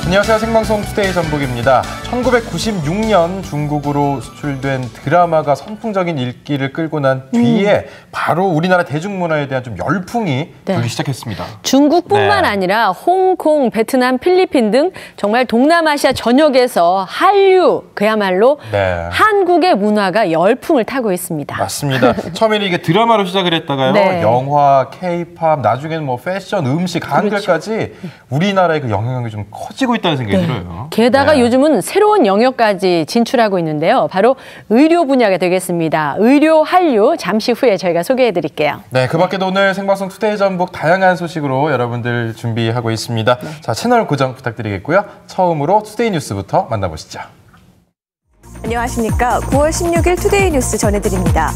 안녕하세요. 생방송 투데이 전북입니다. 1996년 중국으로 수출된 드라마가 선풍적인 인기를 끌고 난 뒤에 바로 우리나라 대중문화에 대한 좀 열풍이 불기 시작했습니다. 중국뿐만 아니라 홍콩, 베트남, 필리핀 등 정말 동남아시아 전역에서 한류, 그야말로 한국의 문화가 열풍을 타고 있습니다. 맞습니다. 처음에는 이게 드라마로 시작을 했다가요. 영화, 케이팝, 나중에는 뭐 패션, 음식, 한글까지 우리나라의 그 영향력이 좀 커지고 있다는 생각이 들어요. 게다가 요즘은 새로운 영역까지 진출하고 있는데요. 바로 의료 분야가 되겠습니다. 의료 한류 잠시 후에 저희가 소개해드릴게요. 네, 그 밖에도 오늘 생방송 투데이 전북 다양한 소식으로 여러분들 준비하고 있습니다. 자, 채널 고정 부탁드리겠고요. 처음으로 투데이 뉴스부터 만나보시죠. 안녕하십니까. 9월 16일 투데이 뉴스 전해드립니다.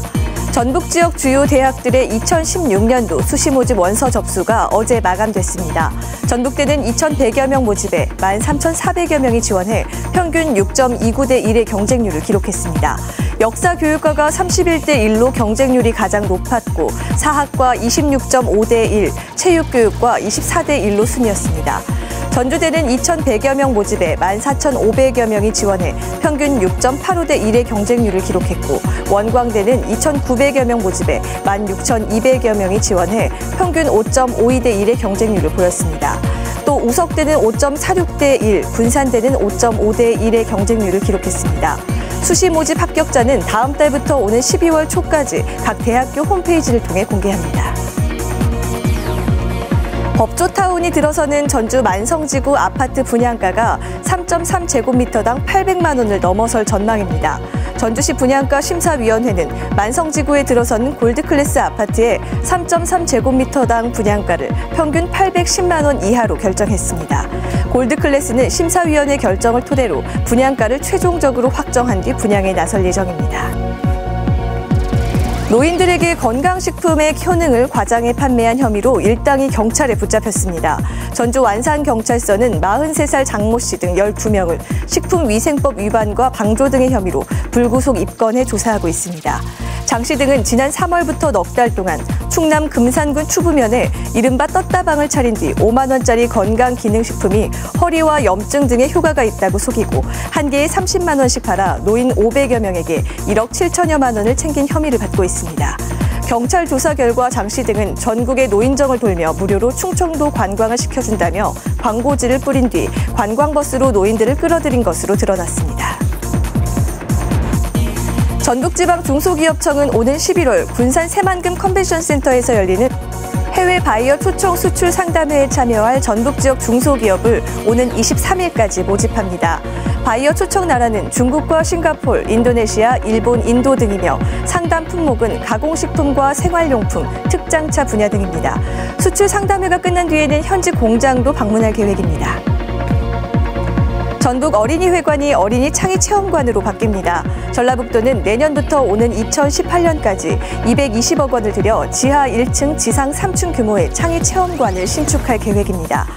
전북 지역 주요 대학들의 2016년도 수시 모집 원서 접수가 어제 마감됐습니다. 전북대는 2,100여 명 모집에 13,400여 명이 지원해 평균 6.29대 1의 경쟁률을 기록했습니다. 역사교육과가 31대 1로 경쟁률이 가장 높았고 사학과 26.5대 1, 체육교육과 24대 1로 순이었습니다. 전주대는 2,100여 명 모집에 14,500여 명이 지원해 평균 6.85대 1의 경쟁률을 기록했고 원광대는 2,900여 명 모집에 16,200여 명이 지원해 평균 5.52대 1의 경쟁률을 보였습니다. 또 우석대는 5.46대 1, 군산대는 5.5대 1의 경쟁률을 기록했습니다. 수시 모집 합격자는 다음 달부터 오는 12월 초까지 각 대학교 홈페이지를 통해 공개합니다. 법조타운이 들어서는 전주 만성지구 아파트 분양가가 3.3제곱미터당 800만 원을 넘어설 전망입니다. 전주시 분양가 심사위원회는 만성지구에 들어선 골드클래스 아파트의 3.3제곱미터당 분양가를 평균 810만 원 이하로 결정했습니다. 골드클래스는 심사위원회 결정을 토대로 분양가를 최종적으로 확정한 뒤 분양에 나설 예정입니다. 노인들에게 건강식품의 효능을 과장해 판매한 혐의로 일당이 경찰에 붙잡혔습니다. 전주 완산경찰서는 43살 장모 씨 등 12명을 식품위생법 위반과 방조 등의 혐의로 불구속 입건해 조사하고 있습니다. 장 씨 등은 지난 3월부터 넉 달 동안 충남 금산군 추부면에 이른바 떴다방을 차린 뒤 5만 원짜리 건강기능식품이 허리와 염증 등의 효과가 있다고 속이고 한 개에 30만 원씩 팔아 노인 500여 명에게 1억 7천여만 원을 챙긴 혐의를 받고 있습니다. 경찰 조사 결과 장 씨 등은 전국의 노인정을 돌며 무료로 충청도 관광을 시켜준다며 광고지를 뿌린 뒤 관광버스로 노인들을 끌어들인 것으로 드러났습니다. 전북지방중소기업청은 오는 11월 군산 새만금 컨벤션센터에서 열리는 해외 바이어 초청 수출 상담회에 참여할 전북 지역 중소기업을 오는 23일까지 모집합니다. 바이어 초청 나라는 중국과 싱가포르, 인도네시아, 일본, 인도 등이며 상담 품목은 가공식품과 생활용품, 특장차 분야 등입니다. 수출 상담회가 끝난 뒤에는 현지 공장도 방문할 계획입니다. 전북 어린이회관이 어린이 창의체험관으로 바뀝니다. 전라북도는 내년부터 오는 2018년까지 220억 원을 들여 지하 1층, 지상 3층 규모의 창의체험관을 신축할 계획입니다.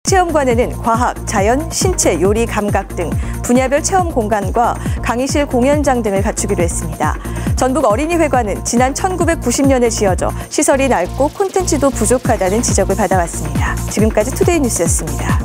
체험관에는 과학, 자연, 신체, 요리, 감각 등 분야별 체험 공간과 강의실, 공연장 등을 갖추기로 했습니다. 전북 어린이회관은 지난 1990년에 지어져 시설이 낡고 콘텐츠도 부족하다는 지적을 받아왔습니다. 지금까지 투데이 뉴스였습니다.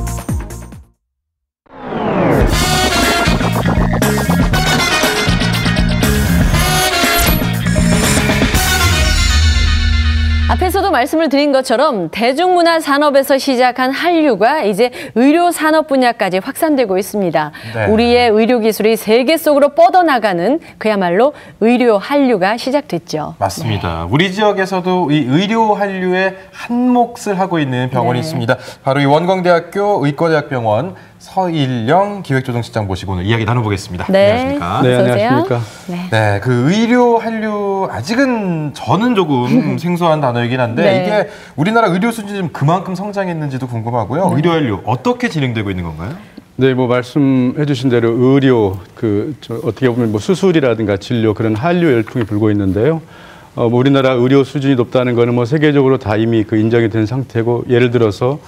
앞에서도 말씀을 드린 것처럼 대중문화 산업에서 시작한 한류가 이제 의료 산업 분야까지 확산되고 있습니다. 우리의 의료 기술이 세계 속으로 뻗어나가는 그야말로 의료 한류가 시작됐죠. 맞습니다. 우리 지역에서도 이 의료 한류에 한 몫을 하고 있는 병원이 있습니다. 바로 이 원광대학교 의과대학병원 서일영 기획조정실장 모시고 오늘 이야기 나눠보겠습니다. 안녕하십니까? 네, 안녕하십니까? 네, 그 의료 한류 아직은 저는 조금 생소한 단어이긴 한데 이게 우리나라 의료 수준이 좀 그만큼 성장했는지도 궁금하고요. 의료 한류 어떻게 진행되고 있는 건가요? 네, 뭐 말씀해주신 대로 의료 어떻게 보면 뭐 수술이라든가 진료 그런 한류 열풍이 불고 있는데요. 뭐 우리나라 의료 수준이 높다는 거는 뭐 세계적으로 다 이미 그 인정이 된 상태고 예를 들어서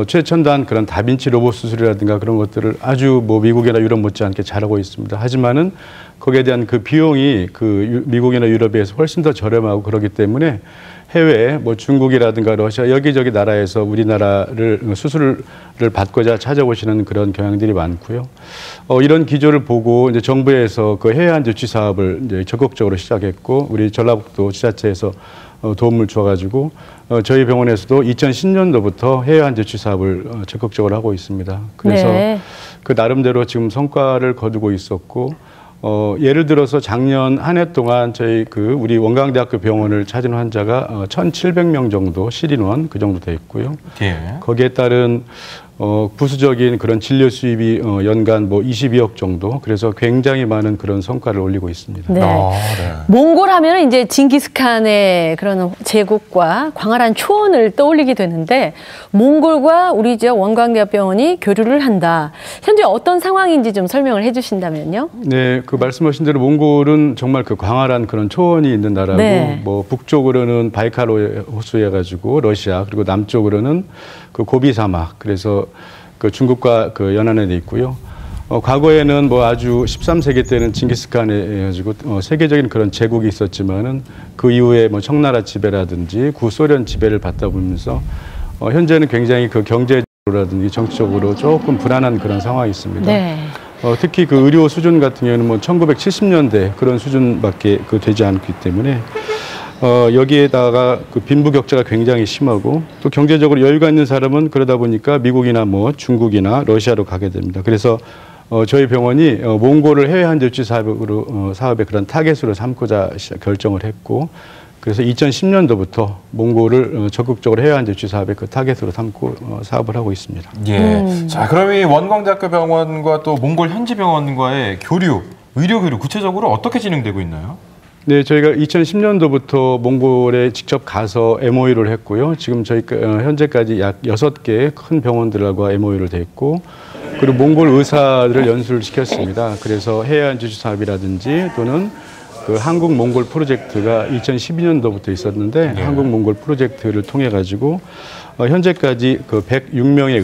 최첨단 그런 다빈치 로봇 수술이라든가 그런 것들을 아주 뭐 미국이나 유럽 못지않게 잘하고 있습니다. 하지만은 거기에 대한 그 비용이 그 미국이나 유럽에 비해서 훨씬 더 저렴하고 그렇기 때문에 해외 뭐 중국이라든가 러시아 여기저기 나라에서 우리나라를 수술을 받고자 찾아오시는 그런 경향들이 많고요. 이런 기조를 보고 이제 정부에서 그 해외한 조치 사업을 이제 적극적으로 시작했고 우리 전라북도 지자체에서 도움을 줘가지고 저희 병원에서도 2010년도부터 해외한 조치 사업을 적극적으로 하고 있습니다. 그래서 네. 그 나름대로 지금 성과를 거두고 있었고 예를 들어서 작년 한 해 동안 저희 우리 원광대학교 병원을 찾은 환자가 1,700명 정도 실인원 그 정도 돼 있고요. 예. 거기에 따른 부수적인 그런 진료 수입이 연간 뭐 22억 정도. 그래서 굉장히 많은 그런 성과를 올리고 있습니다. 네. 네. 몽골 하면은 이제 징기스칸의 그런 제국과 광활한 초원을 떠올리게 되는데 몽골과 우리 지역 원광대학병원이 교류를 한다. 현재 어떤 상황인지 좀 설명을 해주신다면요. 네, 그 말씀하신 대로 몽골은 정말 그 광활한 그런 초원이 있는 나라고, 네. 뭐 북쪽으로는 바이칼 호수해 가지고 러시아, 그리고 남쪽으로는 그 고비 사막, 그래서 그 중국과 그 연안에 돼 있고요. 과거에는 뭐 아주 13세기 때는 징기스칸에 해가지고 세계적인 그런 제국이 있었지만은 그 이후에 뭐 청나라 지배라든지 구소련 지배를 받다 보면서 현재는 굉장히 그 경제적으로라든지 정치적으로 조금 불안한 그런 상황이 있습니다. 네. 특히 그 의료 수준 같은 경우는 뭐 1970년대 그런 수준밖에 되지 않기 때문에 여기에다가 그 빈부격차가 굉장히 심하고 또 경제적으로 여유가 있는 사람은 그러다 보니까 미국이나 뭐 중국이나 러시아로 가게 됩니다. 그래서 저희 병원이 몽골을 해외 한조치 사업의 그런 타겟으로 삼고자 결정을 했고, 그래서 2010년도부터 몽골을 적극적으로 해외 한조치 사업의 그 타겟으로 삼고 사업을 하고 있습니다. 예. 자, 그럼 이 원광대학교 병원과 또 몽골 현지 병원과의 교류, 의료 교류 구체적으로 어떻게 진행되고 있나요? 네, 저희가 2010년도부터 몽골에 직접 가서 MOU를 했고요. 지금 저희 현재까지 약 6개 큰 병원들과 MOU를 됐고, 그리고 몽골 의사들을 연수를 시켰습니다. 그래서 해외 한조치 사업이라든지 또는 그 한국 몽골 프로젝트가 2012년도부터 있었는데, 네. 한국 몽골 프로젝트를 통해 가지고 현재까지 그 106명의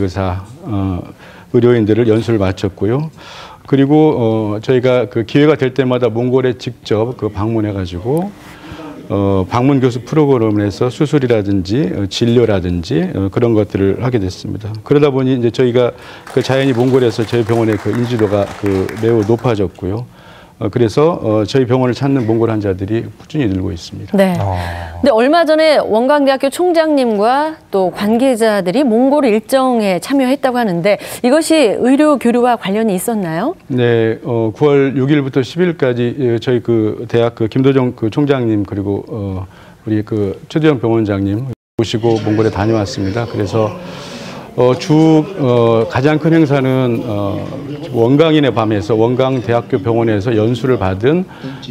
의료인들을 연수를 마쳤고요. 그리고 저희가 그 기회가 될 때마다 몽골에 직접 방문해 가지고 방문 교수 프로그램을 해서 수술이라든지 진료라든지 그런 것들을 하게 됐습니다. 그러다 보니 이제 저희가 그 자연히 몽골에서 저희 병원의 그 인지도가 매우 높아졌고요. 그래서 저희 병원을 찾는 몽골 환자들이 꾸준히 늘고 있습니다. 네. 근데 얼마 전에 원광대학교 총장님과 또 관계자들이 몽골 일정에 참여했다고 하는데 이것이 의료 교류와 관련이 있었나요? 네, 9월 6일부터 10일까지 저희 그 대학 김도정 총장님 그리고 우리 최두영 병원장님 모시고 몽골에 다녀왔습니다. 그래서 가장 큰 행사는 원광인의 밤에서 원광대학교 병원에서 연수를 받은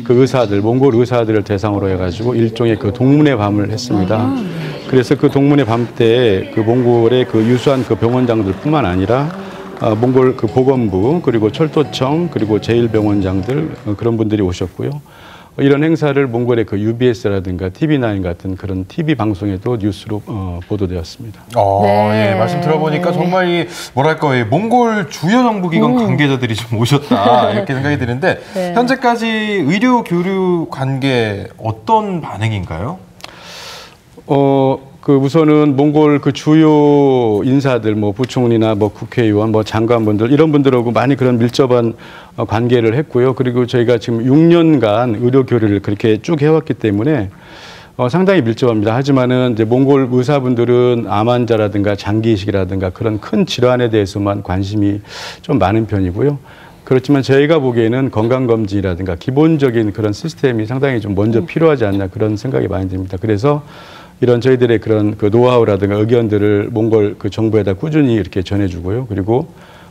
그 의사들, 몽골 의사들을 대상으로 해가지고 일종의 그 동문회 밤을 했습니다. 그래서 그 동문회 밤 때 그 몽골의 그 유수한 그 병원장들뿐만 아니라 몽골 그 보건부 그리고 철도청 그리고 제1병원장들 그런 분들이 오셨고요. 이런 행사를 몽골의 그 UBS라든가 TV9 같은 그런 TV 방송에도 뉴스로 보도되었습니다. 네. 예, 말씀 들어보니까 정말 이 뭐랄까 몽골 주요 정부기관 관계자들이 좀 오셨다 이렇게 생각이 드는데 네. 현재까지 의료 교류 관계 어떤 반응인가요? 우선은 몽골 그 주요 인사들, 뭐 부총리나 뭐 국회의원, 뭐 장관분들 이런 분들하고 많이 그런 밀접한 관계를 했고요. 그리고 저희가 지금 6년간 의료 교류를 그렇게 쭉 해왔기 때문에 상당히 밀접합니다. 하지만은 이제 몽골 의사분들은 암 환자라든가 장기 이식이라든가 그런 큰 질환에 대해서만 관심이 좀 많은 편이고요. 그렇지만 저희가 보기에는 건강검진이라든가 기본적인 그런 시스템이 상당히 좀 먼저 필요하지 않나 그런 생각이 많이 듭니다. 그래서 이런 저희들의 그런 그 노하우라든가 의견들을 몽골 그 정부에다 꾸준히 이렇게 전해주고요. 그리고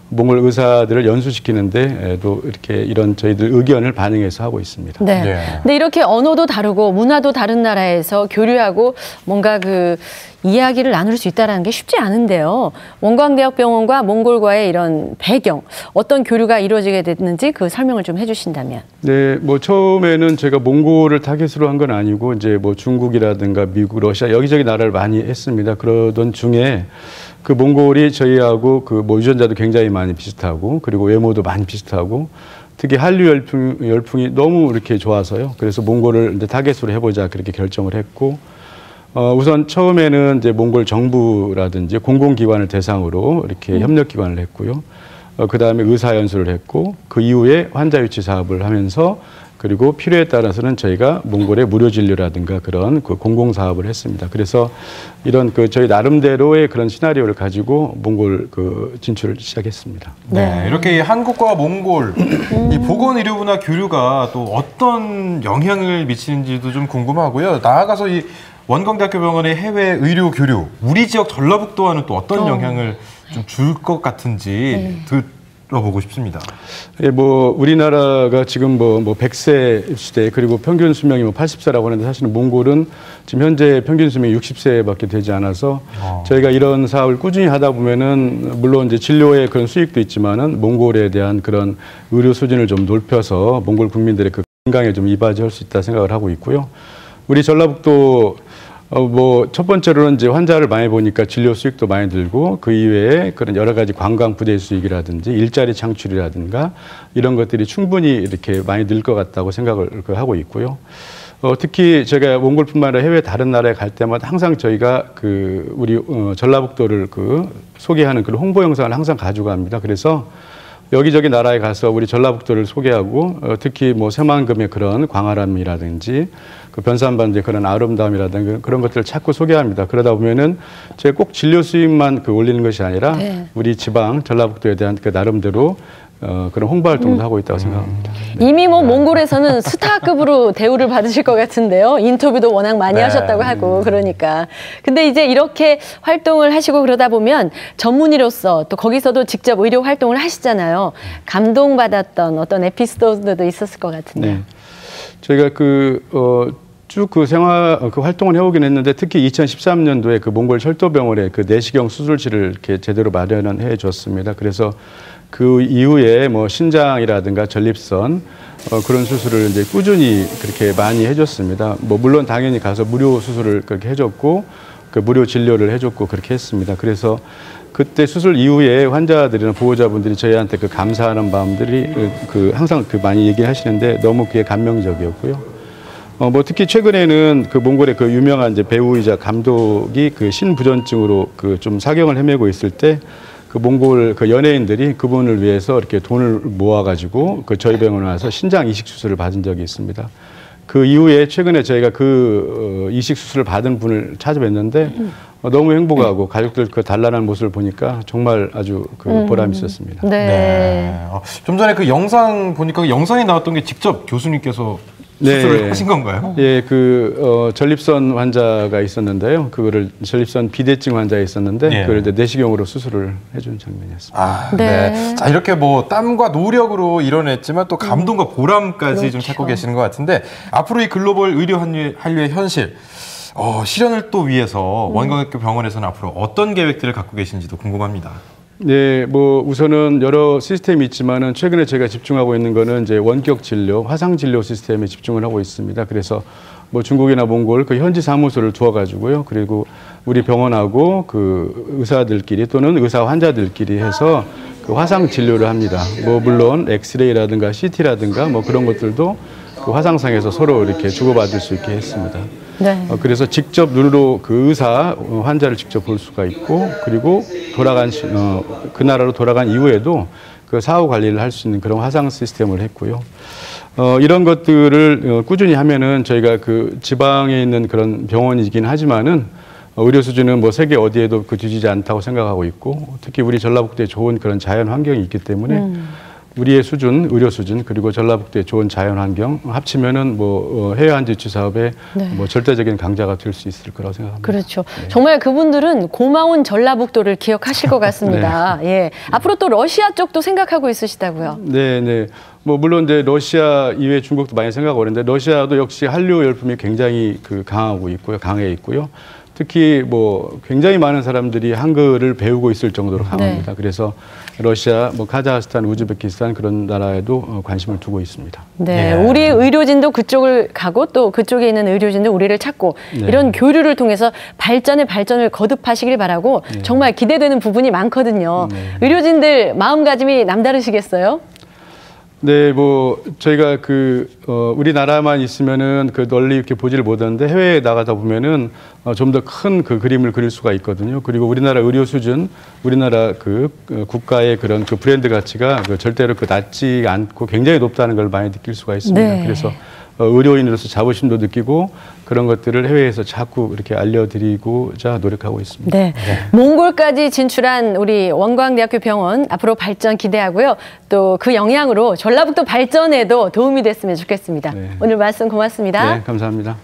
몽골 의사들을 연수시키는데도 이렇게 이런 저희들 의견을 반영해서 하고 있습니다. 네. 네. 근데 이렇게 언어도 다르고 문화도 다른 나라에서 교류하고 뭔가 그 이야기를 나눌 수 있다는 게 쉽지 않은데요. 원광대학병원과 몽골과의 이런 배경, 어떤 교류가 이루어지게 됐는지 그 설명을 좀 해주신다면. 네, 뭐 처음에는 제가 몽골을 타겟으로 한 건 아니고 이제 뭐 중국이라든가 미국, 러시아 여기저기 나라를 많이 했습니다. 그러던 중에 그 몽골이 저희하고 그 뭐 유전자도 굉장히 많이 비슷하고 그리고 외모도 많이 비슷하고 특히 한류 열풍이 너무 이렇게 좋아서요. 그래서 몽골을 이제 타겟으로 해보자 그렇게 결정을 했고 우선 처음에는 이제 몽골 정부라든지 공공기관을 대상으로 이렇게 협력기관을 했고요. 그 다음에 의사연수를 했고, 그 이후에 환자유치 사업을 하면서, 그리고 필요에 따라서는 저희가 몽골의 무료 진료라든가 그런 그 공공사업을 했습니다. 그래서 이런 그 저희 나름대로의 그런 시나리오를 가지고 몽골 그 진출을 시작했습니다. 네, 이렇게 한국과 몽골 이 보건의료부나 교류가 또 어떤 영향을 미치는지도 좀 궁금하고요. 나아가서 이 원광대학교 병원의 해외 의료 교류, 우리 지역 전라북도와는 또 어떤 영향을 좀 줄 것 같은지 들어보고 싶습니다. 예, 뭐 우리나라가 지금 뭐 100세 시대, 그리고 평균 수명이 뭐 80세라고 하는데, 사실은 몽골은 지금 현재 평균 수명이 60세밖에 되지 않아서 저희가 이런 사업을 꾸준히 하다 보면은 물론 이제 진료의 그런 수익도 있지만은 몽골에 대한 그런 의료 수준을 좀 높여서 몽골 국민들의 그 건강에 좀 이바지할 수 있다 생각을 하고 있고요. 우리 전라북도 뭐 첫 번째로는 이제 환자를 많이 보니까 진료 수익도 많이 들고, 그 이외에 그런 여러 가지 관광 부대 수익이라든지 일자리 창출이라든가 이런 것들이 충분히 이렇게 많이 늘 것 같다고 생각을 하고 있고요. 특히 제가 몽골뿐만 아니라 해외 다른 나라에 갈 때마다 항상 저희가 그 우리 전라북도를 그 소개하는 그런 홍보 영상을 항상 가져갑니다. 그래서 여기저기 나라에 가서 우리 전라북도를 소개하고, 특히 뭐 새만금의 그런 광활함이라든지 그 변산반도의 그런 아름다움이라든지 그런 것들을 자꾸 소개합니다. 그러다 보면은 제가 꼭 진료 수익만 그 올리는 것이 아니라 우리 지방 전라북도에 대한 그 나름대로 그런 홍보 활동도 하고 있다고 생각합니다. 이미 뭐 몽골에서는 스타급으로 대우를 받으실 것 같은데요. 인터뷰도 워낙 많이 하셨다고 하고 그러니까. 근데 이제 이렇게 활동을 하시고 그러다 보면 전문의로서 또 거기서도 직접 의료 활동을 하시잖아요. 감동받았던 어떤 에피소드도 있었을 것 같은데. 네. 저희가 쭉 그 그 활동을 해오긴 했는데, 특히 2013년도에 그 몽골 철도병원에 그 내시경 수술실을 이렇게 제대로 마련해 줬습니다. 그래서 그 이후에 뭐 신장이라든가 전립선 그런 수술을 이제 꾸준히 그렇게 많이 해줬습니다. 뭐 물론 당연히 가서 무료 수술을 그렇게 해줬고, 그 무료 진료를 해줬고 그렇게 했습니다. 그래서 그때 수술 이후에 환자들이나 보호자분들이 저희한테 그 감사하는 마음들이 그 항상 그 많이 얘기하시는데, 너무 그게 감명적이었고요. 뭐 특히 최근에는 그 몽골의 그 유명한 이제 배우이자 감독이 그 신부전증으로 그 좀 사경을 헤매고 있을 때, 그 몽골 그 연예인들이 그분을 위해서 이렇게 돈을 모아가지고 그 저희 병원에 와서 신장 이식 수술을 받은 적이 있습니다. 그 이후에 최근에 저희가 그 이식 수술을 받은 분을 찾아뵀는데 너무 행복하고 가족들 그 단란한 모습을 보니까 정말 아주 그 보람이 있었습니다. 네. 좀 전에 그 영상 보니까 그 영상에 나왔던 게 직접 교수님께서 수술을 하신 건가요? 예, 전립선 환자가 있었는데요. 그거를 전립선 비대증 환자가 있었는데, 그걸 이제 내시경으로 수술을 해준 장면이었습니다. 네. 자, 이렇게 뭐 땀과 노력으로 이뤄냈지만 또 감동과 보람까지 좀 찾고 계시는 것 같은데, 앞으로 이 글로벌 의료 한류의 현실, 실현을 또 위해서 원광대학교 병원에서는 앞으로 어떤 계획들을 갖고 계신지도 궁금합니다. 네, 뭐 우선은 여러 시스템이 있지만은 최근에 제가 집중하고 있는 거는 이제 원격 진료, 화상 진료 시스템에 집중을 하고 있습니다. 그래서 뭐 중국이나 몽골 그 현지 사무소를 두어가지고요. 그리고 우리 병원하고 그 의사들끼리 또는 의사 환자들끼리 해서 그 화상 진료를 합니다. 뭐 물론 엑스레이라든가 CT라든가 뭐 그런 것들도 그 화상상에서 서로 이렇게 주고받을 수 있게 했습니다. 네. 그래서 직접 눈으로 그 의사 환자를 직접 볼 수가 있고, 그리고 돌아간 그 나라로 돌아간 이후에도 그 사후 관리를 할 수 있는 그런 화상 시스템을 했고요. 이런 것들을 꾸준히 하면은 저희가 그 지방에 있는 그런 병원이긴 하지만은 의료 수준은 뭐 세계 어디에도 그 뒤지지 않다고 생각하고 있고, 특히 우리 전라북도에 좋은 그런 자연 환경이 있기 때문에 우리의 수준, 의료 수준, 그리고 전라북도의 좋은 자연 환경 합치면은 뭐 해외 환자 유치 사업에 뭐 절대적인 강자가 될 수 있을 거라고 생각합니다. 그렇죠. 정말 그분들은 고마운 전라북도를 기억하실 것 같습니다. 예. 앞으로 또 러시아 쪽도 생각하고 있으시다고요? 네. 뭐 물론 이제 러시아 이외 중국도 많이 생각하고 그러는데, 러시아도 역시 한류 열풍이 굉장히 강하고 있고요, 강해 있고요. 특히 뭐 굉장히 많은 사람들이 한글을 배우고 있을 정도로 강합니다. 그래서 러시아, 뭐 카자흐스탄, 우즈베키스탄 그런 나라에도 관심을 두고 있습니다. 네, 우리 의료진도 그쪽을 가고 또 그쪽에 있는 의료진도 우리를 찾고 이런 교류를 통해서 발전을 거듭하시길 바라고 정말 기대되는 부분이 많거든요. 의료진들 마음가짐이 남다르시겠어요? 네, 뭐 저희가 우리나라만 있으면은 널리 이렇게 보지를 못하는데 해외에 나가다 보면은 좀 더 큰 그 그림을 그릴 수가 있거든요. 그리고 우리나라 의료 수준, 우리나라 국가의 그런 브랜드 가치가 절대로 낮지 않고 굉장히 높다는 걸 많이 느낄 수가 있습니다. 네. 그래서 의료인으로서 자부심도 느끼고 그런 것들을 해외에서 자꾸 이렇게 알려드리고자 노력하고 있습니다. 네. 몽골까지 진출한 우리 원광대학교 병원 앞으로 발전 기대하고요. 또 그 영향으로 전라북도 발전에도 도움이 됐으면 좋겠습니다. 네. 오늘 말씀 고맙습니다. 네, 감사합니다.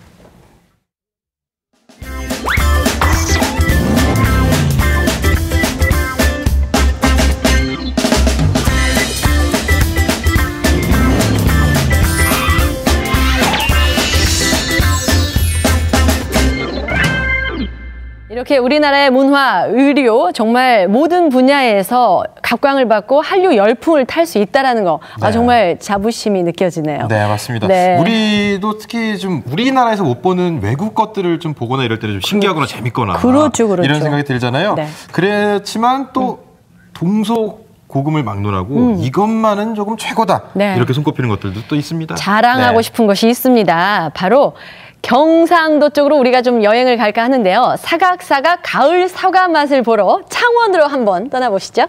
이렇게 우리나라의 문화, 의료 정말 모든 분야에서 각광을 받고 한류 열풍을 탈 수 있다는 거 네. 정말 자부심이 느껴지네요. 네, 맞습니다. 네. 우리도 특히 좀 우리나라에서 못 보는 외국 것들을 좀 보거나 이럴 때는 좀 신기하거나 재밌거나 그렇죠. 이런 생각이 들잖아요. 네. 그렇지만 또 동서고금을 막론하고 이것만은 조금 최고다. 네. 이렇게 손꼽히는 것들도 또 있습니다. 자랑하고 네. 싶은 것이 있습니다. 바로 경상도 쪽으로 우리가 좀 여행을 갈까 하는데요. 사각사각 가을 사과 맛을 보러 창원으로 한번 떠나보시죠.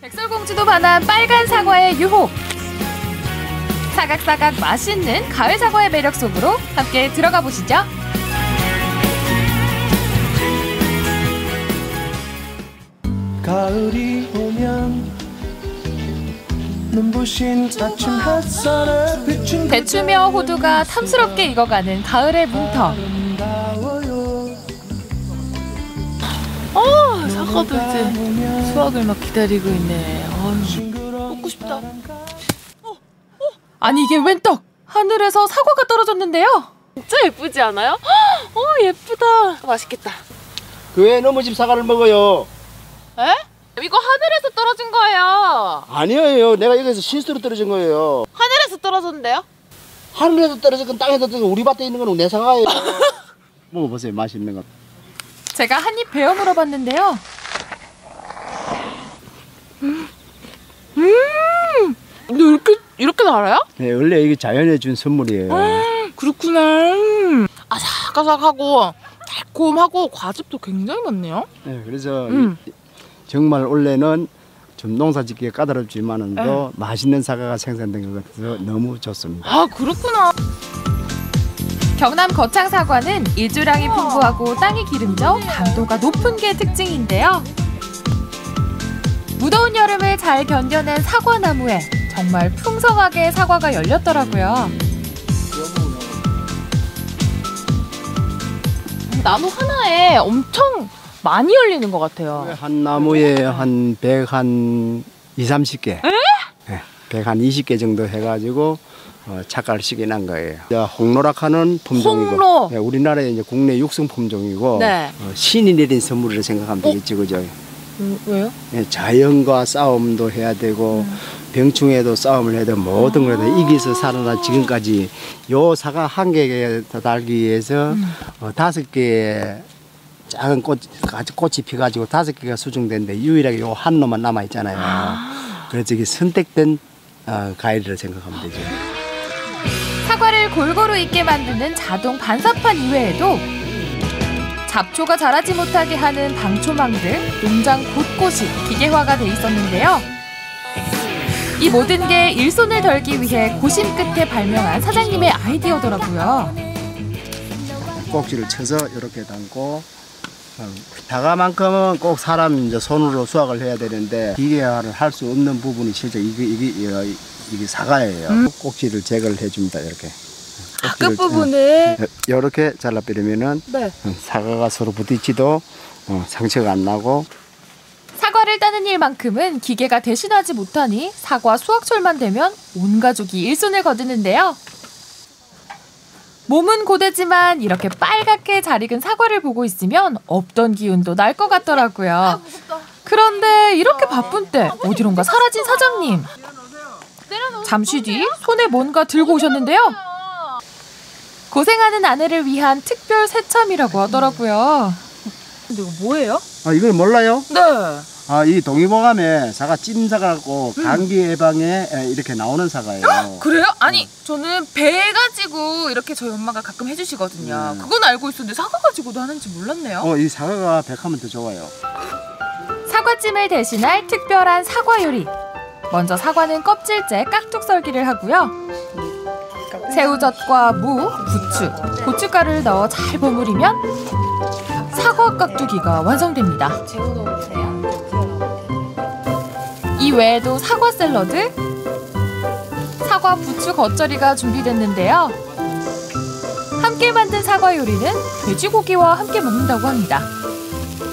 백설공주도 반한 빨간 사과의 유혹. 사각사각 맛있는 가을 사과의 매력 속으로 함께 들어가 보시죠. 가을이 오면 눈부신 아침 햇살에 비춘 대추며 호두가 탐스럽게 익어가는 가을의 문턱. 사과도 이제 수확을 막 기다리고 있네. 먹고 싶다. 아니 이게 웬 떡? 하늘에서 사과가 떨어졌는데요. 진짜 예쁘지 않아요? 예쁘다. 맛있겠다. 그 왜 너무 집 사과를 먹어요? 에? 이거 하늘에서 떨어진 거예요. 아니에요. 내가 여기서 실수로 떨어진 거예요. 하늘에서 떨어졌는데요? 하늘에서 떨어진 건 땅에서 떨어진 건 우리 밭에 있는 건 내 사과예요. 먹어보세요. 맛있는 거. 제가 한 입 베어 물어봤는데요. 이렇게 달아요? 네, 원래 이게 자연에 준 선물이에요. 그렇구나. 아삭아삭하고 달콤하고 과즙도 굉장히 많네요. 네, 그래서 정말 원래는 좀 농사짓기가 까다롭지만은도 맛있는 사과가 생산된 것 같아서 너무 좋습니다. 아, 그렇구나. 경남 거창 사과는 일조량이 풍부하고 땅이 기름져 당도가 높은 게 특징인데요. 무더운 여름을 잘 견뎌낸 사과나무에 정말 풍성하게 사과가 열렸더라고요. 나무 하나에 엄청 많이 열리는 것 같아요. 한 나무에 한 100, 한 20, 30개. 네, 100, 한 20개 정도 해가지고 착과를 시게 난 거예요. 홍로락하는 품종이고, 홍로. 네, 우리나라의 이제 국내 육성 품종이고, 네. 신이 내린 선물이라 생각하면 되겠죠, 그죠? 왜요? 네, 자연과 싸움도 해야 되고, 병충해도 싸움을 해야 되고, 모든 걸 다 이기서 살아나 지금까지 요 사과 한 개에 달기 위해서 5개의 작은 꽃이 피가지고 5개가 수정됐는데 유일하게 요 한 놈만 남아 있잖아요. 그래서 이게 선택된 과일이라 생각하면 되죠. 사과를 골고루 익게 만드는 자동 반사판 이외에도 잡초가 자라지 못하게 하는 방초망 등 농장 곳곳이 기계화가 돼 있었는데요. 이 모든 게 일손을 덜기 위해 고심 끝에 발명한 사장님의 아이디어더라고요. 꼭지를 쳐서 이렇게 담고 다가만큼은 꼭 사람 이제 손으로 수확을 해야 되는데 기계화를 할 수 없는 부분이 실제 이게 사과예요. 꼭지를 제거를 해줍니다. 이렇게. 끝부분을 이렇게 잘라버리면은 사과가 서로 부딪히도 상처가 안 나고. 사과를 따는 일만큼은 기계가 대신하지 못하니 사과 수확철만 되면 온 가족이 일손을 거두는데요. 몸은 고되지만 이렇게 빨갛게 잘 익은 사과를 보고 있으면 없던 기운도 날 것 같더라고요. 그런데 이렇게 바쁜 때 어디론가 사라진 사장님. 잠시 뒤 손에 뭔가 들고 오셨는데요. 고생하는 아내를 위한 특별 새참이라고 하더라고요. 근데 이거 뭐예요? 이걸 몰라요? 네. 이 동의보감에 사과 찜 사과고 감기 예방에 이렇게 나오는 사과예요. 그래요? 아니 저는 배 가지고 이렇게 저희 엄마가 가끔 해주시거든요. 그건 알고 있었는데 사과 가지고도 하는지 몰랐네요. 이 사과가 100하면 더 좋아요. 사과찜을 대신할 특별한 사과 요리. 먼저 사과는 껍질째 깍둑 썰기를 하고요. 새우젓과 무, 부추, 고춧가루를 넣어 잘 버무리면 사과 깍두기가 완성됩니다. 이 외에도 사과 샐러드, 사과 부추 겉절이가 준비됐는데요. 함께 만든 사과 요리는 돼지고기와 함께 먹는다고 합니다.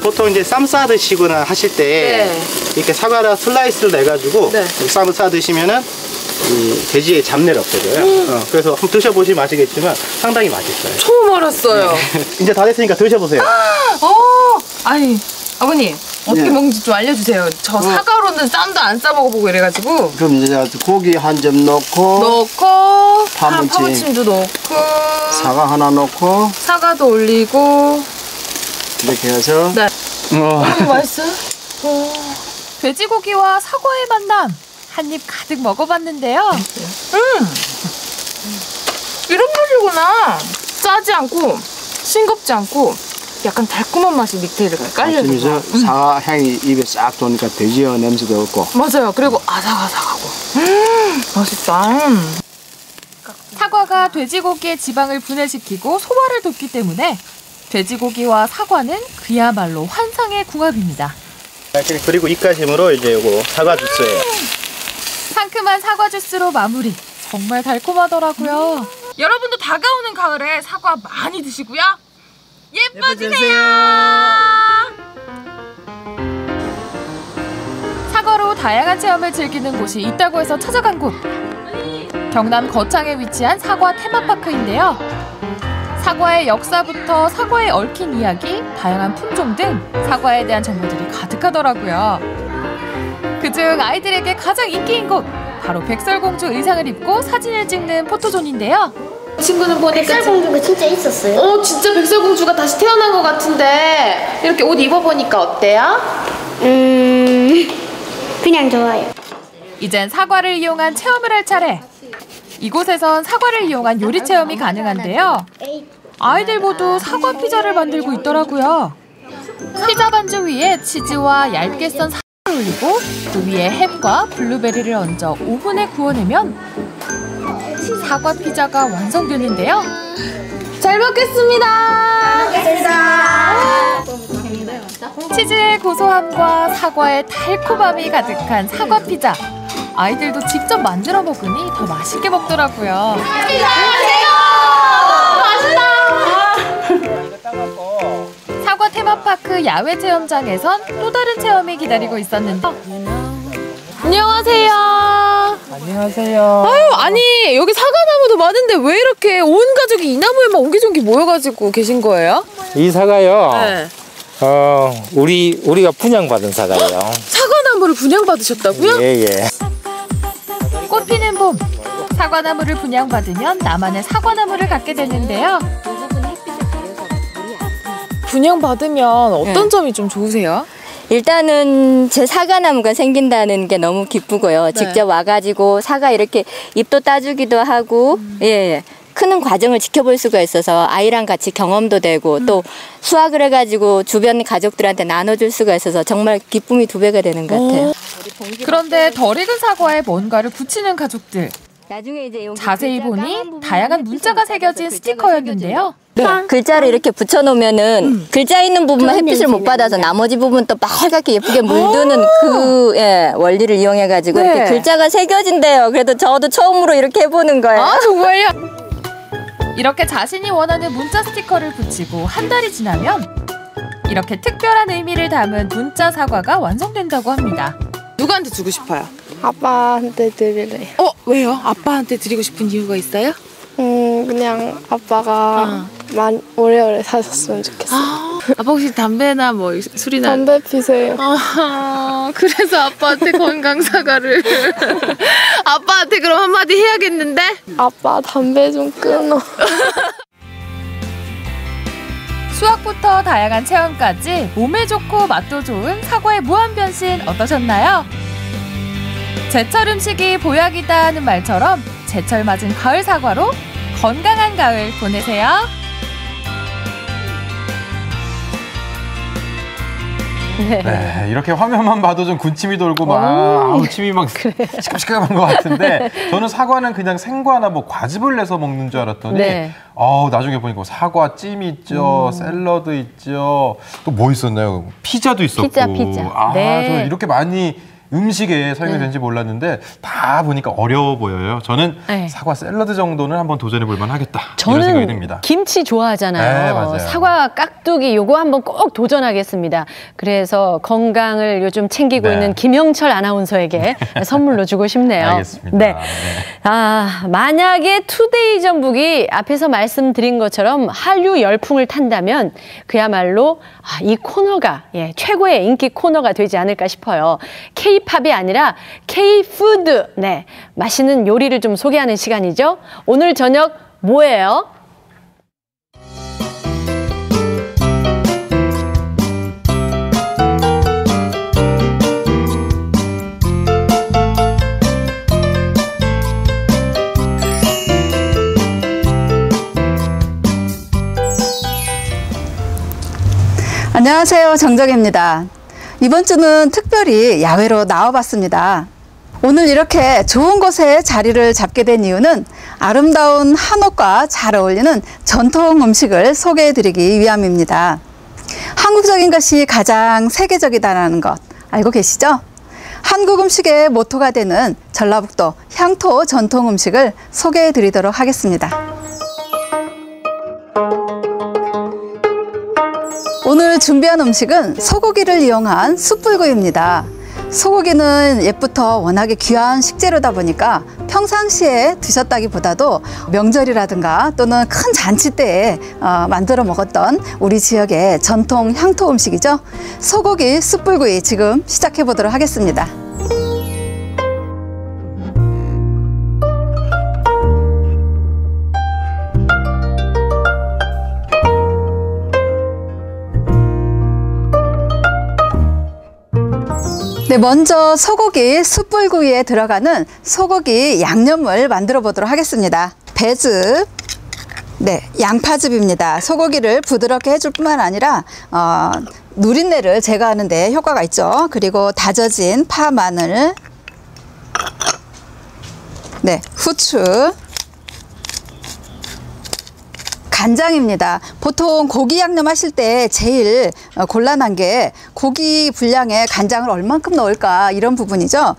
보통 이제 쌈 싸 드시거나 하실 때 이렇게 사과를 슬라이스를 내가지고 쌈을 싸 드시면은 이 돼지의 잡내를 없애줘요. 그래서 한번 드셔보시면 아시겠지만 상당히 맛있어요. 처음 알았어요. 이제 다 됐으니까 드셔보세요. 아니 아버님 어떻게 먹는지 좀 알려주세요. 저 사과로는 쌈도 안 싸 먹어보고 이래가지고. 그럼 이제 고기 한 점 넣고 파무침도 넣고 사과 하나 넣고 사과도 올리고 이렇게 해서 맛있어요? 돼지고기와 사과의 만남 한 입 가득 먹어봤는데요. 이런 맛이구나. 짜지 않고 싱겁지 않고 약간 달콤한 맛이 밑에 깔려 있어요. 사과 향이 입에 싹 도니까 돼지어 냄새도 없고. 맞아요. 그리고 아삭아삭하고. 맛있다. 사과가 돼지고기의 지방을 분해시키고 소화를 돕기 때문에 돼지고기와 사과는 그야말로 환상의 궁합입니다. 그리고 입가심으로 이제 요거 사과 주스예요. 상큼한 사과 주스로 마무리. 정말 달콤하더라고요. 여러분도 다가오는 가을에 사과 많이 드시고요. 예뻐지세요. 사과로 다양한 체험을 즐기는 곳이 있다고 해서 찾아간 곳. 경남 거창에 위치한 사과 테마파크인데요. 사과의 역사부터 사과에 얽힌 이야기, 다양한 품종 등 사과에 대한 정보들이 가득하더라고요. 그중 아이들에게 가장 인기인 곳, 바로 백설공주 의상을 입고 사진을 찍는 포토존인데요. 친구는 보니까 백설공주가 진짜 있었어요? 진짜 백설공주가 다시 태어난 것 같은데 이렇게 옷 입어보니까 어때요? 그냥 좋아요. 이젠 사과를 이용한 체험을 할 차례. 이곳에선 사과를 이용한 요리 체험이 가능한데요. 아이들 모두 사과 피자를 만들고 있더라고요. 피자 반죽 위에 치즈와 얇게 썬 사과를 올리고 그 위에 햄과 블루베리를 얹어 오븐에 구워내면 사과 피자가 완성되는데요. 잘 먹겠습니다. 치즈의 고소함과 사과의 달콤함이 가득한 사과 피자. 아이들도 직접 만들어 먹으니 더 맛있게 먹더라고요. 사과 테마파크 야외 체험장에선 또 다른 체험이 기다리고 있었는데. 안녕하세요. 안녕하세요. 아니 여기 사과나무도 많은데 왜 이렇게 온 가족이 이 나무에만 옹기종기 모여가지고 계신 거예요? 이 사과요. 우리가 분양받은 사과예요. 사과나무를 분양받으셨다고요? 예. 꽃 피는 봄. 사과나무를 분양받으면 나만의 사과나무를 갖게 되는데요. 분양받으면 어떤 점이 좀 좋으세요? 일단은 제 사과나무가 생긴다는 게 너무 기쁘고요. 직접 와가지고 사과 이렇게 잎도 따주기도 하고 크는 과정을 지켜볼 수가 있어서 아이랑 같이 경험도 되고 또 수확을 해가지고 주변 가족들한테 나눠줄 수가 있어서 정말 기쁨이 2배가 되는 것 같아요. 그런데 덜 익은 사과에 뭔가를 붙이는 가족들. 나중에 이제 자세히 보니 다양한 문자가 새겨진 스티커였는데요. 글자를 이렇게 붙여놓으면은 글자 있는 부분만 햇빛을 못 받아서 나머지 부분 또 빨갛게 예쁘게 물드는 그 원리를 이용해가지고 이렇게 글자가 새겨진대요. 그래도 저도 처음으로 이렇게 해보는 거예요. 아 정말요? 이렇게 자신이 원하는 문자 스티커를 붙이고 한 달이 지나면 이렇게 특별한 의미를 담은 문자 사과가 완성된다고 합니다. 누구한테 주고 싶어요? 아빠한테 드리래요. 왜요? 아빠한테 드리고 싶은 이유가 있어요? 그냥 아빠가 오래오래 사셨으면 좋겠어요. 아빠 혹시 담배나 뭐 술이나 담배 피세요. 그래서 아빠한테 건강 사과를 아빠한테 그럼 한마디 해야겠는데? 아빠 담배 좀 끊어. 수확부터 다양한 체험까지 몸에 좋고 맛도 좋은 사과의 무한 변신 어떠셨나요? 제철 음식이 보약이다 하는 말처럼 제철 맞은 가을 사과로 건강한 가을 보내세요. 네, 이렇게 화면만 봐도 좀 군침이 돌고 막 침이 막 시큼시큼한 것 같은데 저는 사과는 그냥 생과나 뭐 과즙을 내서 먹는 줄 알았더니 나중에 보니까 사과 찜 있죠, 샐러드 있죠, 또 뭐 있었나요? 피자도 있었고. 피자. 저는 이렇게 많이 음식에 사용이 되는지 몰랐는데 다 보니까 어려워 보여요. 저는 사과 샐러드 정도는 한번 도전해 볼 만하겠다. 이런 생각이 듭니다. 김치 좋아하잖아요. 네, 맞아요. 사과 깍두기 요거 한번 꼭 도전하겠습니다. 그래서 건강을 요즘 챙기고 있는 김영철 아나운서에게 선물로 주고 싶네요. 알겠습니다. 네. 만약에 투데이 전북이 앞에서 말씀드린 것처럼 한류 열풍을 탄다면 그야말로 이 코너가 최고의 인기 코너가 되지 않을까 싶어요. K-팝이 아니라 K-푸드. 네, 맛있는 요리를 좀 소개하는 시간이죠. 오늘 저녁 뭐예요? 안녕하세요, 정정입니다. 이번 주는 특별히 야외로 나와봤습니다. 오늘 이렇게 좋은 곳에 자리를 잡게 된 이유는 아름다운 한옥과 잘 어울리는 전통 음식을 소개해드리기 위함입니다. 한국적인 것이 가장 세계적이다라는 것 알고 계시죠? 한국 음식의 모토가 되는 전라북도 향토 전통 음식을 소개해드리도록 하겠습니다. 오늘 준비한 음식은 소고기를 이용한 숯불구이입니다. 소고기는 옛부터 워낙에 귀한 식재료다 보니까 평상시에 드셨다기보다도 명절이라든가 또는 큰 잔치 때에 만들어 먹었던 우리 지역의 전통 향토 음식이죠. 소고기 숯불구이 지금 시작해 보도록 하겠습니다. 네, 먼저 소고기 숯불구이에 들어가는 소고기 양념을 만들어 보도록 하겠습니다. 배즙, 양파즙입니다. 소고기를 부드럽게 해줄 뿐만 아니라 누린내를 제거하는 데 효과가 있죠. 그리고 다져진 파, 마늘, 후추, 간장입니다. 보통 고기 양념 하실 때 제일 곤란한 게 고기 분량에 간장을 얼만큼 넣을까 이런 부분이죠.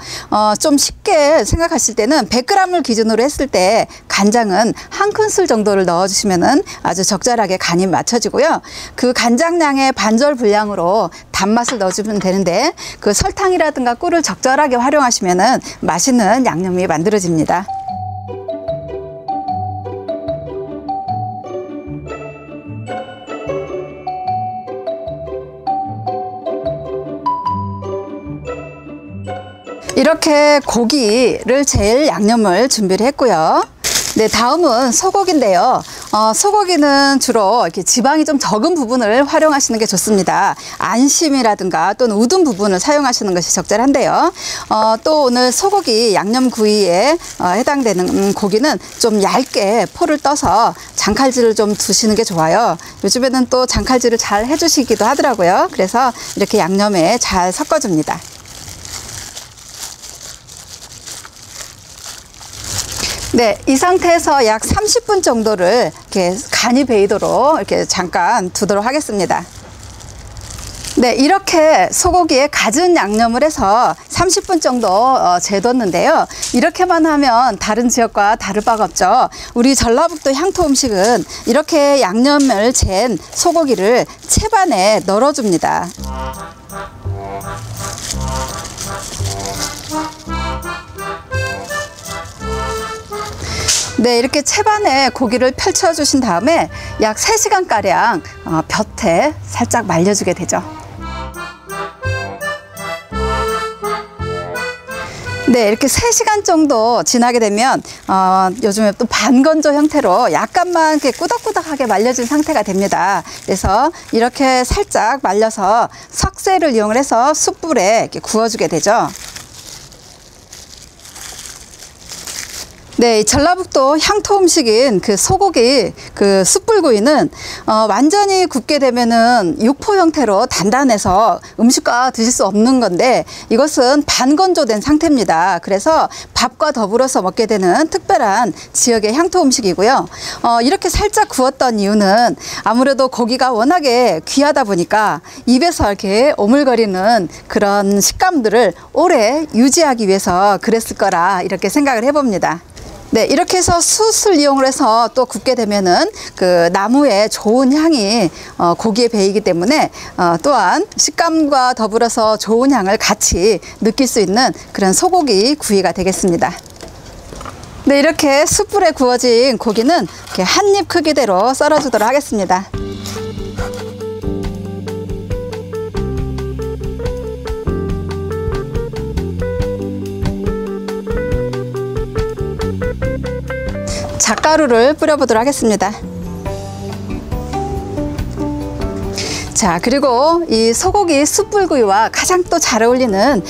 좀 쉽게 생각하실 때는 100g을 기준으로 했을 때 간장은 한 큰술 정도를 넣어주시면 아주 적절하게 간이 맞춰지고요. 그 간장량의 반절 분량으로 단맛을 넣어주면 되는데 그 설탕이라든가 꿀을 적절하게 활용하시면 맛있는 양념이 만들어집니다. 이렇게 고기를 제일 양념을 준비를 했고요. 네, 다음은 소고기인데요. 소고기는 주로 이렇게 지방이 좀 적은 부분을 활용하시는 게 좋습니다. 안심이라든가 또는 우둔 부분을 사용하시는 것이 적절한데요. 또 오늘 소고기 양념구이에 해당되는 고기는 좀 얇게 포를 떠서 장칼질을 좀 두시는 게 좋아요. 요즘에는 또 장칼질을 잘 해주시기도 하더라고요. 그래서 이렇게 양념에 잘 섞어줍니다. 네, 이 상태에서 약 30분 정도를 이렇게 간이 배이도록 이렇게 잠깐 두도록 하겠습니다. 네, 이렇게 소고기에 갖은 양념을 해서 30분 정도 재뒀는데요. 이렇게만 하면 다른 지역과 다를 바가 없죠. 우리 전라북도 향토 음식은 이렇게 양념을 잰 소고기를 채반에 널어줍니다. 네, 이렇게 채반에 고기를 펼쳐주신 다음에 약 3시간가량 볕에 살짝 말려주게 되죠. 네, 이렇게 3시간 정도 지나게 되면 요즘에 또 반건조 형태로 약간만 이렇게 꾸덕꾸덕하게 말려진 상태가 됩니다. 그래서 이렇게 살짝 말려서 석쇠를 이용을 해서 숯불에 이렇게 구워주게 되죠. 네, 전라북도 향토 음식인 그 소고기 그 숯불구이는 완전히 굽게 되면은 육포 형태로 단단해서 음식과 드실 수 없는 건데 이것은 반건조된 상태입니다. 그래서 밥과 더불어서 먹게 되는 특별한 지역의 향토 음식이고요. 이렇게 살짝 구웠던 이유는 아무래도 고기가 워낙에 귀하다 보니까 입에서 이렇게 오물거리는 그런 식감들을 오래 유지하기 위해서 그랬을 거라 이렇게 생각을 해봅니다. 네, 이렇게 해서 숯을 이용을 해서 또 굽게 되면은 그 나무의 좋은 향이 고기에 배이기 때문에 또한 식감과 더불어서 좋은 향을 같이 느낄 수 있는 그런 소고기 구이가 되겠습니다. 네, 이렇게 숯불에 구워진 고기는 이렇게 한 입 크기대로 썰어주도록 하겠습니다. 잣가루를 뿌려보도록 하겠습니다. 자, 그리고 이 소고기 숯불구이와 가장 또 잘 어울리는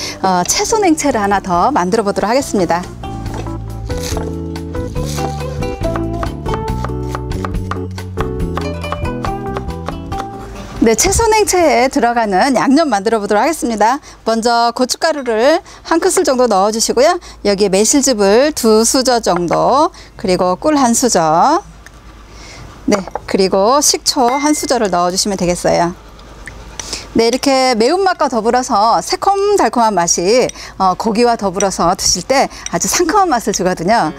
채소 냉채를 하나 더 만들어 보도록 하겠습니다. 네, 채소 냉채에 들어가는 양념 만들어 보도록 하겠습니다. 먼저 고춧가루를 한 큰술 정도 넣어 주시고요. 여기에 매실즙을 2수저 정도, 그리고 꿀 1수저, 네, 그리고 식초 1수저를 넣어 주시면 되겠어요. 네, 이렇게 매운맛과 더불어서 새콤달콤한 맛이 고기와 더불어서 드실 때 아주 상큼한 맛을 주거든요.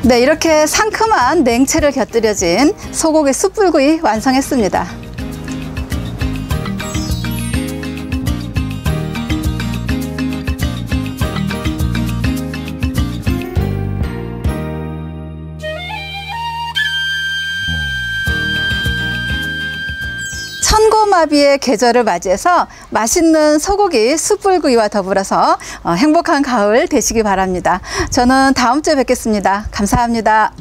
네, 이렇게 상큼한 냉채를 곁들여진 소고기 숯불구이 완성했습니다. 천고마비의 계절을 맞이해서 맛있는 소고기 숯불구이와 더불어서 행복한 가을 되시기 바랍니다. 저는 다음 주에 뵙겠습니다. 감사합니다.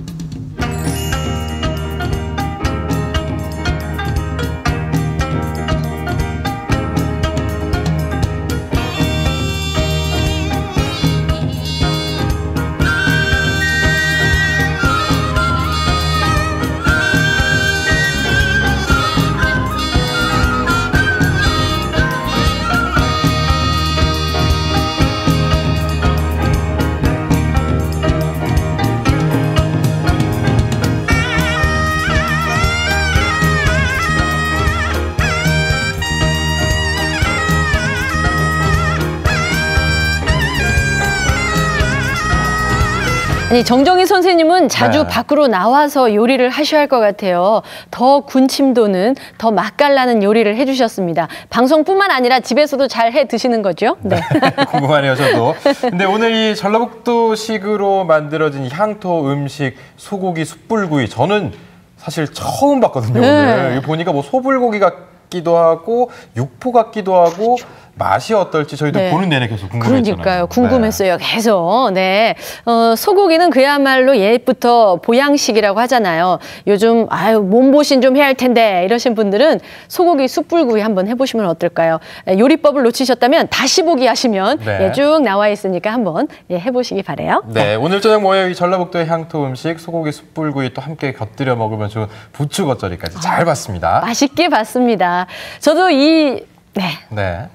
아니, 정정희 선생님은 자주 네. 밖으로 나와서 요리를 하셔야 할 것 같아요. 더 군침 도는, 더 맛깔나는 요리를 해주셨습니다. 방송뿐만 아니라 집에서도 잘 해 드시는 거죠? 네. 궁금하네요, 저도. 근데 오늘 이 전라북도식으로 만들어진 향토 음식 소고기 숯불구이, 저는 사실 처음 봤거든요. 네. 오늘 보니까 뭐 소불고기 같기도 하고 육포 같기도 하고 맛이 어떨지 저희도 네. 보는 내내 계속 궁금했잖아요. 그러니까요. 궁금했어요. 계속. 네. 소고기는 그야말로 옛부터 보양식이라고 하잖아요. 요즘 아유 몸보신 좀 해야 할 텐데 이러신 분들은 소고기 숯불구이 한번 해보시면 어떨까요? 요리법을 놓치셨다면 다시 보기 하시면 네. 예, 쭉 나와 있으니까 한번 해보시기 바래요. 네, 오늘 저녁 뭐예요? 이 전라북도의 향토 음식 소고기 숯불구이 또 함께 곁들여 먹으면 좋은 부추 겉절이까지 잘 봤습니다. 맛있게 봤습니다. 저도 네.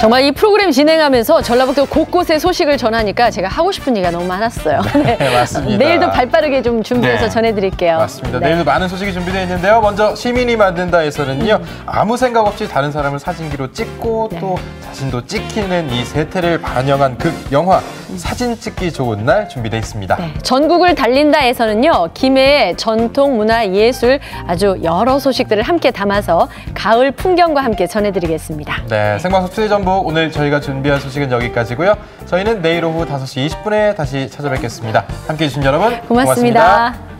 정말 이 프로그램 진행하면서 전라북도 곳곳의 소식을 전하니까 제가 하고 싶은 얘기가 너무 많았어요. 네, 맞습니다. 내일도 발빠르게 좀 준비해서 네. 전해드릴게요. 맞습니다. 내일도 많은 소식이 준비되어 있는데요. 먼저 시민이 만든다에서는요. 아무 생각 없이 다른 사람을 사진기로 찍고 또 자신도 찍히는 이 세태를 반영한 극 영화 사진 찍기 좋은 날 준비되어 있습니다. 네. 전국을 달린다에서는요. 김해의 전통 문화 예술 아주 여러 소식들을 함께 담아서 가을 풍경과 함께 전해드리겠습니다. 네, 생방송 투데이 전북 오늘 저희가 준비한 소식은 여기까지고요. 저희는 내일 오후 5시 20분에 다시 찾아뵙겠습니다. 함께해 주신 여러분 고맙습니다.